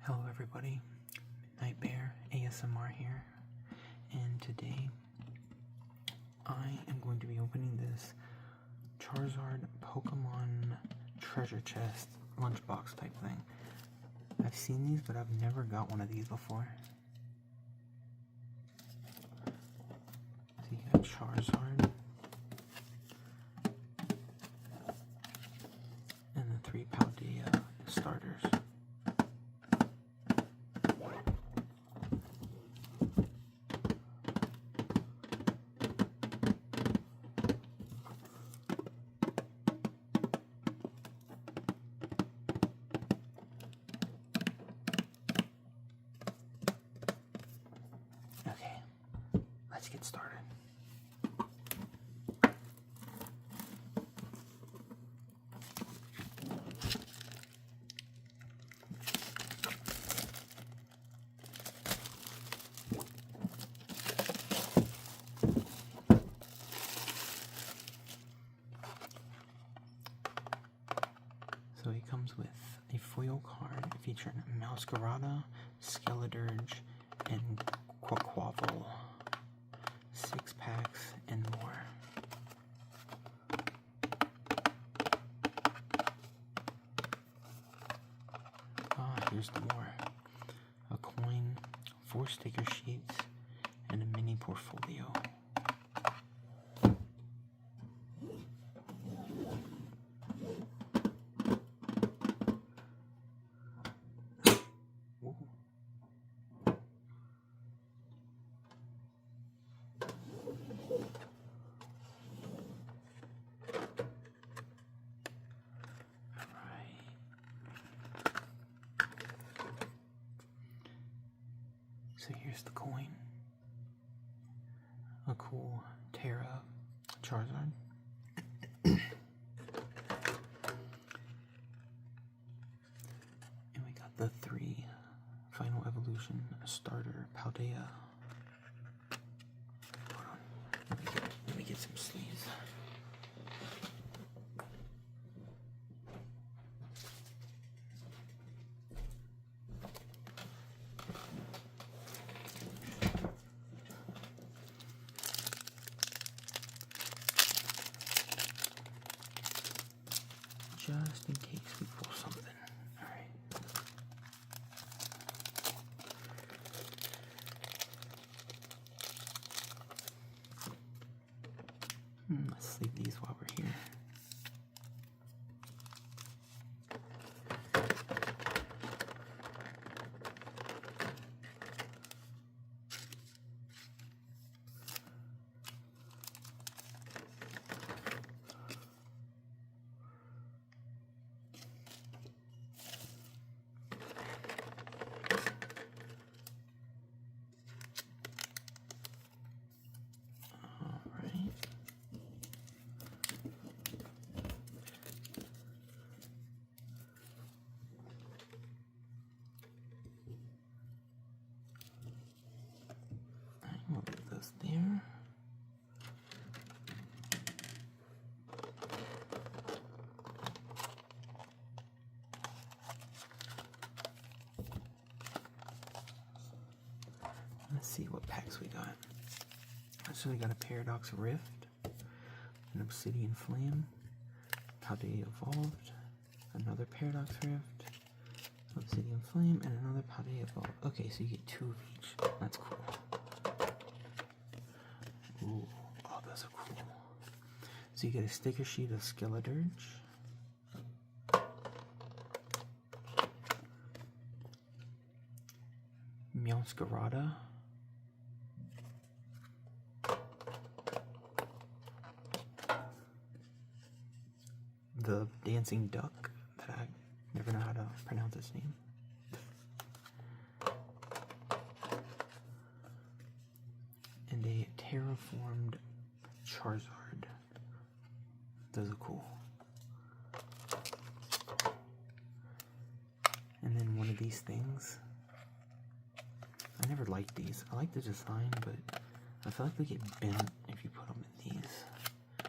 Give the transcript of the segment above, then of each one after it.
Hello everybody, Nightbear ASMR here, and today I am going to be opening this Charizard Pokemon treasure chest lunchbox type thing. I've seen these, but I've never got one of these before. So you got Charizard, and the 3 Paldea starters. Okay, let's get started. So he comes with a foil card featuring Masquerada, Skeledirge, and Quaquaval. 6 packs and more. Here's the more. A coin, 4 sticker sheets, and a mini portfolio. So here's the coin. A cool Terra Charizard. And we got the 3 Final Evolution starter Paldea. Hold on. Let me get some sleeves. Just in case we pull something. Alright. Let's leave these while we're here. We'll leave those there. Let's see what packs we got. So we got a Paradox Rift, an Obsidian Flame, Paldea Evolved, another Paradox Rift, Obsidian Flame, and another Paldea Evolved. Okay, so you get 2 of each. That's cool. Ooh, oh, those are cool. So you get a sticker sheet of Skeledirge, Masquerada, the dancing duck that I never know how to pronounce its name. And a terraformed Charizard. Those are cool. And then one of these things. I never liked these. I like the design, but I feel like they get bent if you put them in these.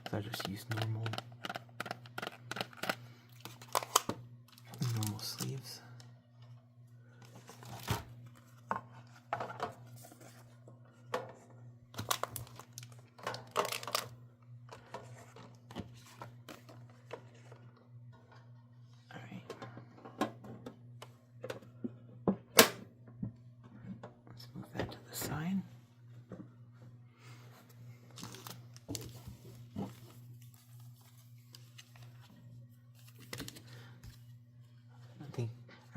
So I just use normal sleeves.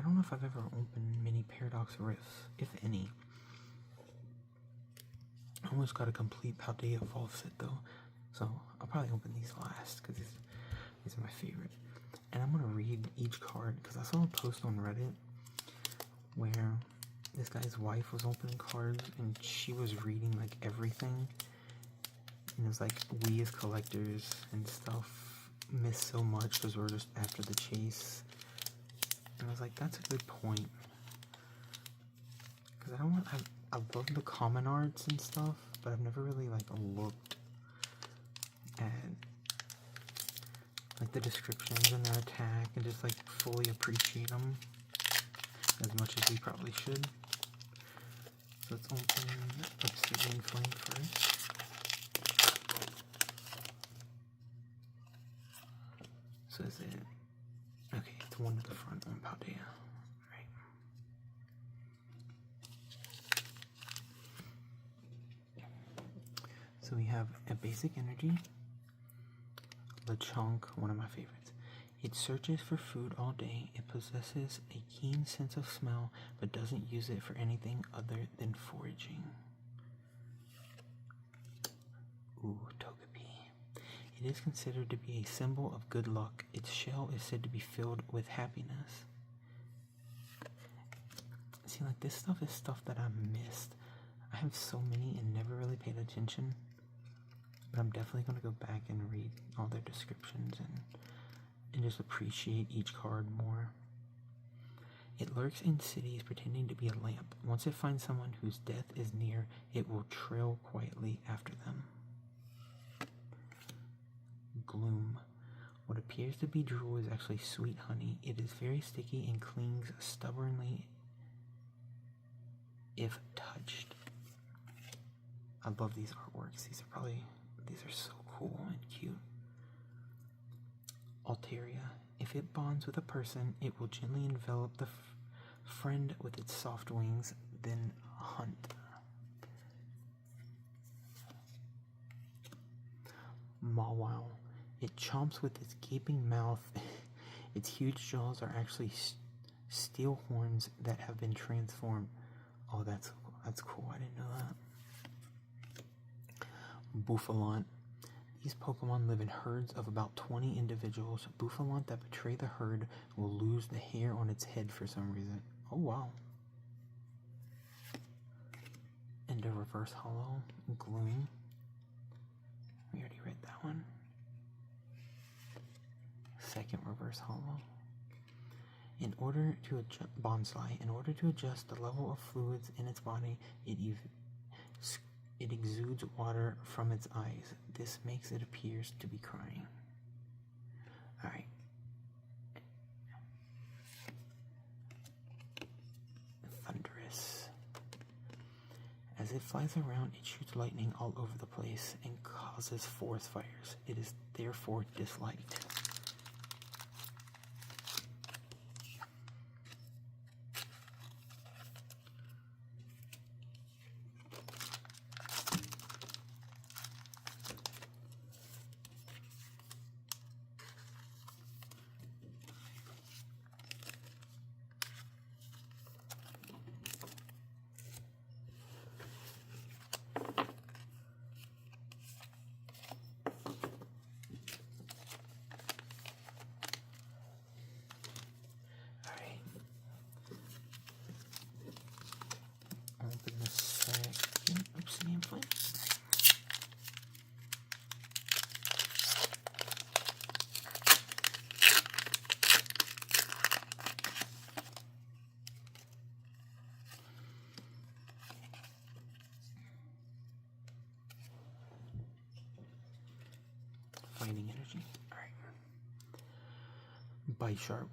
don't know if I've ever opened many Paradox Rifts, if any. I almost got a complete Paldea Evolve set though, so I'll probably open these last because these are my favorite. And I'm gonna read each card because I saw a post on Reddit where this guy's wife was opening cards and she was reading like everything. And it was like, we as collectors and stuff miss so much because we're just after the chase. And I was like, that's a good point. Because I love the common arts and stuff, but I've never really like looked at like the descriptions and their attack and just like fully appreciate them as much as we probably should. So let's open Obsidian Flame first. So is it, okay, it's one to the front on Paldea. Right. So we have a basic energy, Lechonk, one of my favorites. It searches for food all day. It possesses a keen sense of smell, but doesn't use it for anything other than foraging. Ooh, Togepi. It is considered to be a symbol of good luck. Its shell is said to be filled with happiness. See, like this stuff is stuff that I missed. I have so many and never really paid attention. But I'm definitely going to go back and read all their descriptions and just appreciate each card more. It lurks in cities pretending to be a lamp. Once it finds someone whose death is near, it will trail quietly after them. Gloom. What appears to be drool is actually sweet honey. It is very sticky and clings stubbornly if touched. I love these artworks. These are so cool and cute. Altaria. If it bonds with a person, it will gently envelop the friend with its soft wings, then hunt. Mawile. It chomps with its gaping mouth. Its huge jaws are actually steel horns that have been transformed. Oh, that's cool. I didn't know that. Buffalant. These Pokemon live in herds of about 20 individuals. Buffalant that betray the herd will lose the hair on its head for some reason. Oh, wow. And a reverse hollow. Gloom. We already read that one. Second reverse hollow. In order to adjust Bonsai, in order to adjust the level of fluids in its body, it exudes water from its eyes. This makes it appears to be crying. Alright. Thunderous. As it flies around, it shoots lightning all over the place and causes forest fires. It is therefore disliked. Fighting energy. Alright. Bisharp.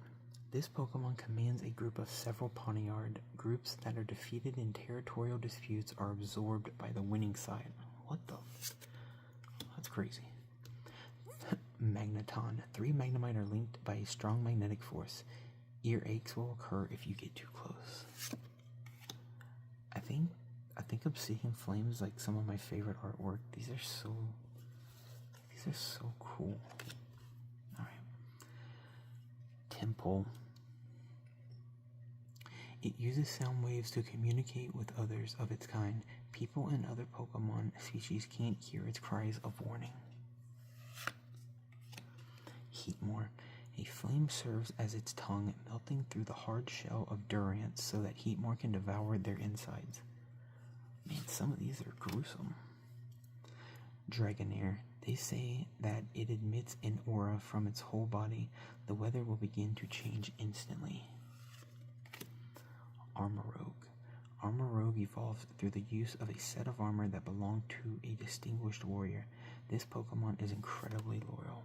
This Pokemon commands a group of several Pawniard. Groups that are defeated in territorial disputes are absorbed by the winning side. What the? That's crazy. Magneton. 3 Magnemite are linked by a strong magnetic force. Earaches will occur if you get too close. I think Obsidian Flame is like some of my favorite artwork. These are so cool. Alright. Temple. It uses sound waves to communicate with others of its kind. People and other Pokemon species can't hear its cries of warning. Heatmore. A flame serves as its tongue, melting through the hard shell of Durants so that Heatmore can devour their insides. Man, some of these are gruesome. Dragonair. They say that it emits an aura from its whole body. The weather will begin to change instantly. Armorogue. Armorogue evolves through the use of a set of armor that belonged to a distinguished warrior. This Pokemon is incredibly loyal.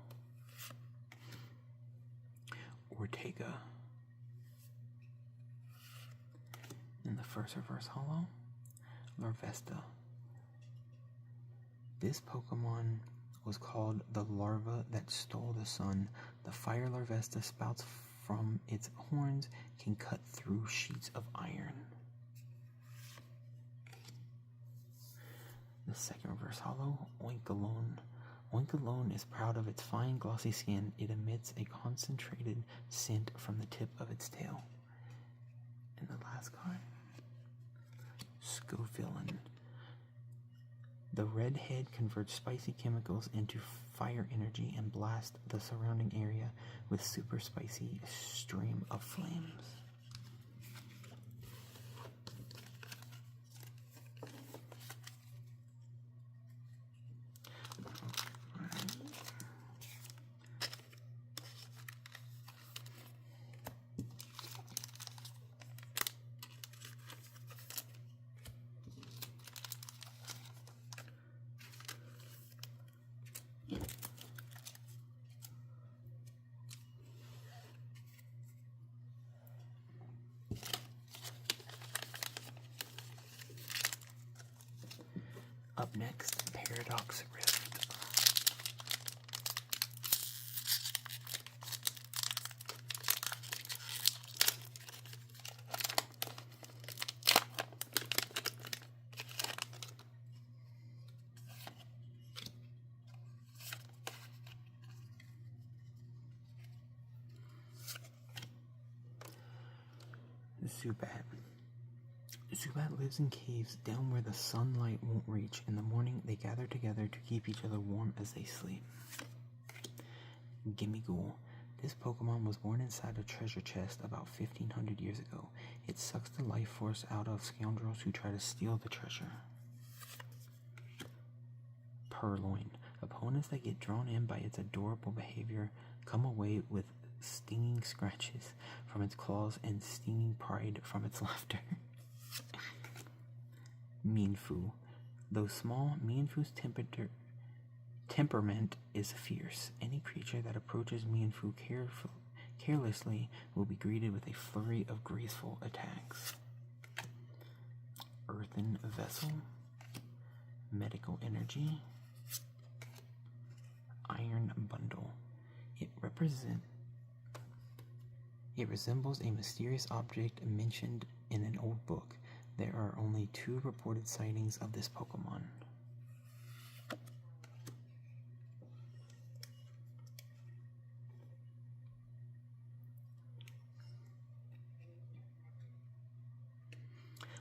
Ortega. In the first reverse holo, Larvesta. This Pokemon was called the larva that stole the sun. The fire Larvesta spouts from its horns can cut through sheets of iron. The second reverse holo, Oinkologne. Oinkologne is proud of its fine glossy skin. It emits a concentrated scent from the tip of its tail. And the last card, Scovillain. The red head converts spicy chemicals into fire energy and blasts the surrounding area with super spicy stream of flames. Up next, Paradox Rift. Zubat. Zubat lives in caves down where the sunlight won't reach. In the morning, they gather together to keep each other warm as they sleep. Gimmighoul. This Pokemon was born inside a treasure chest about 1,500 years ago. It sucks the life force out of scoundrels who try to steal the treasure. Purloin. Opponents that get drawn in by its adorable behavior come away with stinging scratches from its claws and stinging pride from its laughter. Mienfoo. Though small, Mienfoo's temperament is fierce. Any creature that approaches Mienfoo carelessly will be greeted with a flurry of graceful attacks. Earthen Vessel. Medical Energy. Iron Bundle. It resembles a mysterious object mentioned in an old book. There are only 2 reported sightings of this Pokemon.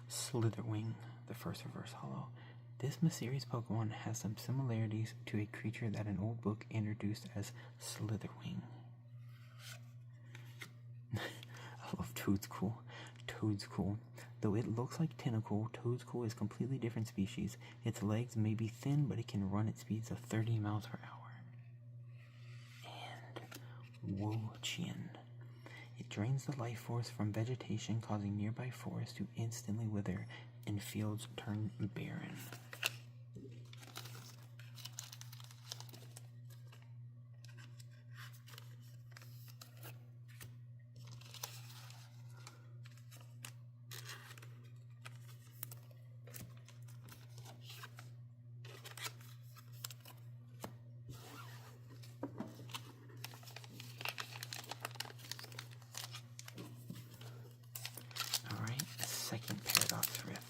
Slitherwing, the first reverse holo. This mysterious Pokemon has some similarities to a creature that an old book introduced as Slitherwing. I love Toadscool. Toadscool. Though it looks like Tentacle, Toadscool is a completely different species. Its legs may be thin, but it can run at speeds of 30 miles per hour. And Wo-Chien. It drains the life force from vegetation, causing nearby forests to instantly wither and fields turn barren. Second Paradox Rift.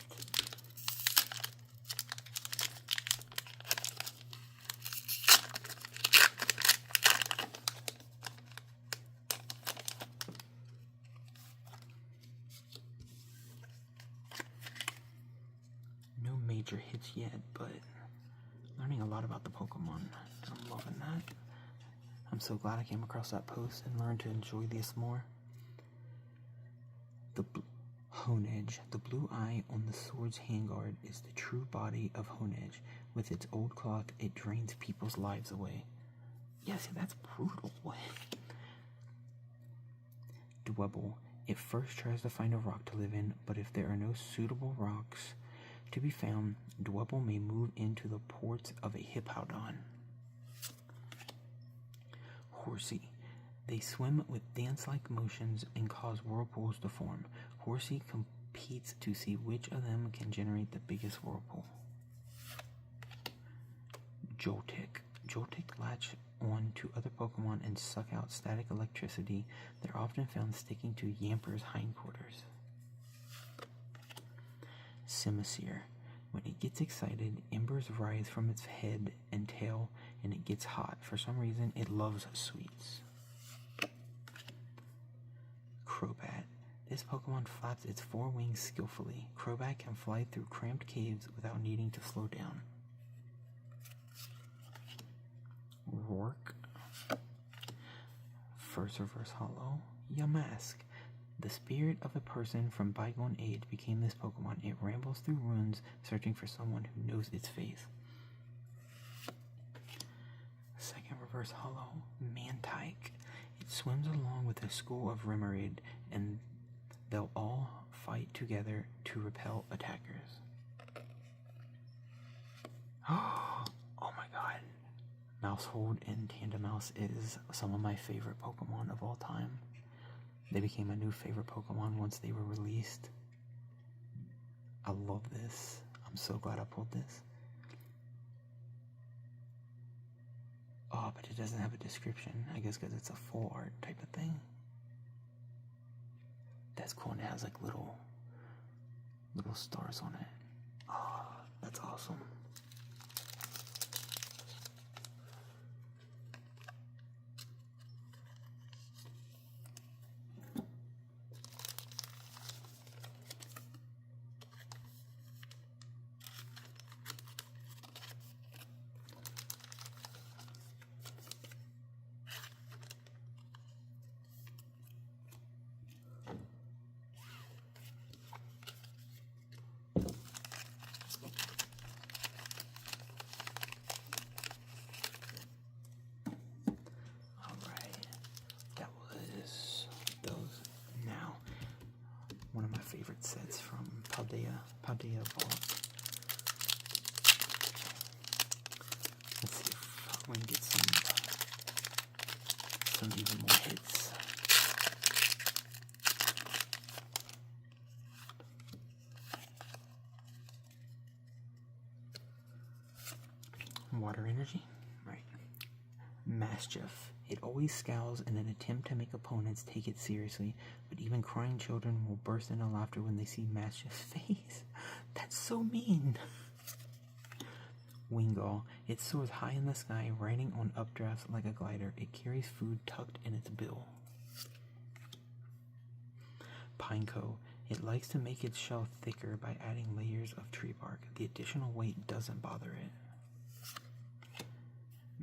major hits yet, but learning a lot about the Pokemon. I'm loving that. I'm so glad I came across that post and learned to enjoy this more. The Honedge. The blue eye on the sword's handguard is the true body of Honedge. With its old cloth, it drains people's lives away. Yes, that's brutal. Dwebble. It first tries to find a rock to live in, but if there are no suitable rocks to be found, Dwebble may move into the ports of a Hippowdon. Horsey. They swim with dance-like motions and cause whirlpools to form. Horsey competes to see which of them can generate the biggest whirlpool. Joltik. Joltik latch on to other Pokemon and suck out static electricity. They're often found sticking to Yamper's hindquarters. Simisear. When it gets excited, embers rise from its head and tail, and it gets hot. For some reason, it loves sweets. Crobat. This Pokemon flaps its four wings skillfully. Crobat can fly through cramped caves without needing to slow down. Rourke. First reverse hollow. Yamask. The spirit of a person from bygone age became this Pokemon. It rambles through ruins searching for someone who knows its face. Second reverse hollow. Mantike. It swims along with a school of Remoraid, and they'll all fight together to repel attackers. Oh my god. Mousehold and Tandemouse is some of my favorite Pokemon of all time. They became my new favorite Pokemon once they were released. I love this. I'm so glad I pulled this. Oh, but it doesn't have a description. I guess because it's a full art type of thing. That's cool, and it has like little stars on it. Oh, that's awesome. One of my favorite sets from Paldea Vault. Let's see if we can get some even more hits. Water energy, right. Mischief. It always scowls in an attempt to make opponents take it seriously, but even crying children will burst into laughter when they see Mischief's face. That's so mean. Wingull. It soars high in the sky, riding on updrafts like a glider. It carries food tucked in its bill. Pineco. It likes to make its shell thicker by adding layers of tree bark. The additional weight doesn't bother it.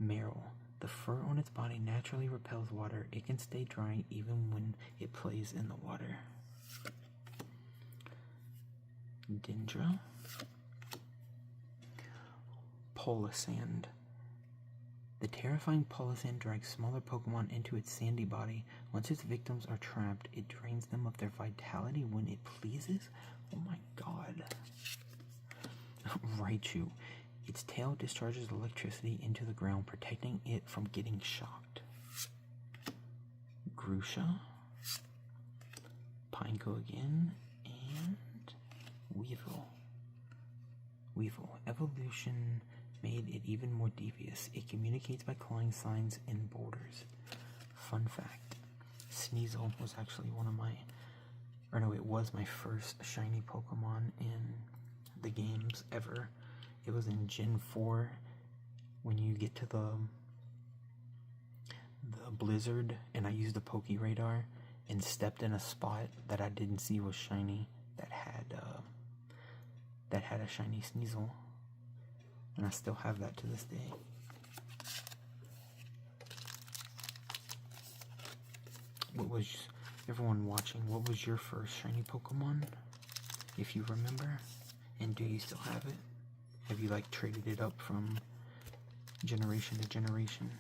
Meryl. The fur on its body naturally repels water. It can stay dry even when it plays in the water. Dendra. Polisand. The terrifying Polisand drags smaller Pokemon into its sandy body. Once its victims are trapped, it drains them of their vitality when it pleases. Oh my god. Raichu. Its tail discharges electricity into the ground, protecting it from getting shocked. Grusha. Pineco again. And Weevil. Evolution made it even more devious. It communicates by clawing signs in boulders. Fun fact. Sneasel was actually it was my first shiny Pokemon in the games ever. It was in Gen 4 when you get to the blizzard, and I used the Poke Radar and stepped in a spot that I didn't see was shiny that had that had a shiny Sneasel. And I still have that to this day. What was, everyone watching, what was your first shiny Pokemon? If you remember? And do you still have it? Have you like traded it up from generation to generation?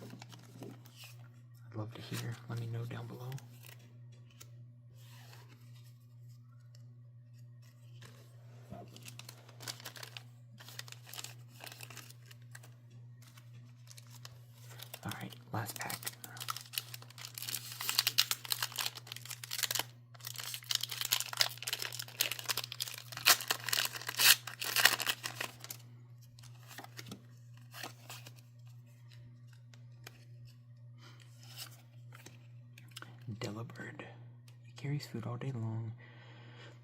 I'd love to hear. Let me know down below. Alright, last pack. Delibird. It carries food all day long.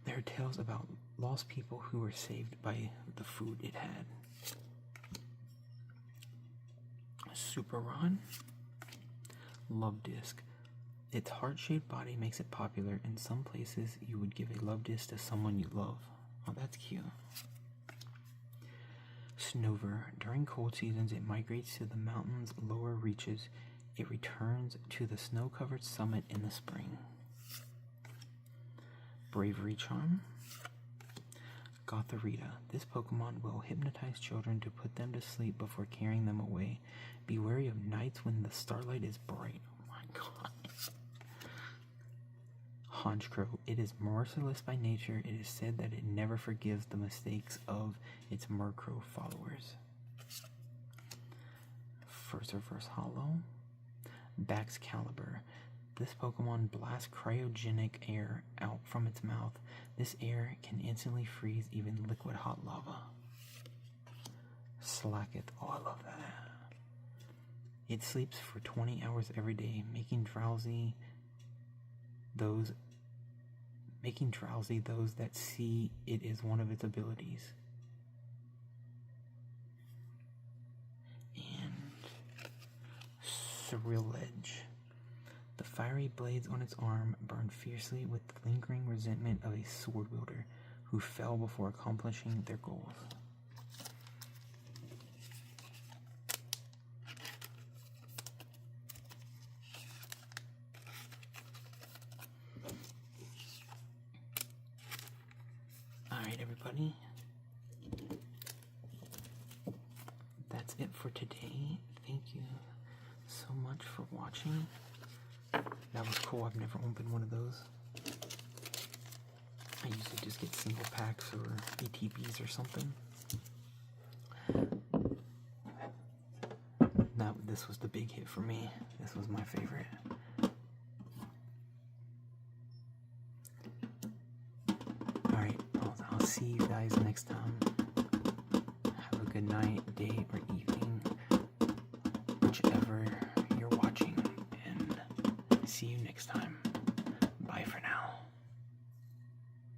There are tales about lost people who were saved by the food it had. Super Ron. Love disc. Its heart-shaped body makes it popular. In some places, you would give a love disc to someone you love. Oh, that's cute. Snover. During cold seasons, it migrates to the mountain's lower reaches. It returns to the snow-covered summit in the spring. Bravery Charm. Gotharita. This Pokemon will hypnotize children to put them to sleep before carrying them away. Be wary of nights when the starlight is bright. Oh my god. Honchkrow. It is merciless by nature. It is said that it never forgives the mistakes of its Murkrow followers. First Reverse Hollow. Baxcalibur. This Pokemon blasts cryogenic air out from its mouth. This air can instantly freeze even liquid hot lava. Slacketh. Oh, I love that. It sleeps for 20 hours every day, making drowsy those that see it is one of its abilities. And Ceruledge. The fiery blades on its arm burn fiercely with the lingering resentment of a sword wielder who fell before accomplishing their goals. Alright, everybody. That's it for today. Thank you so much for watching. That was cool. I've never opened one of those. I usually just get single packs or ATBs or something. Now, this was the big hit for me. This was my favorite. Alright, I'll see you guys next time. Have a good night, day, or evening, whichever you're watching, and see you next time.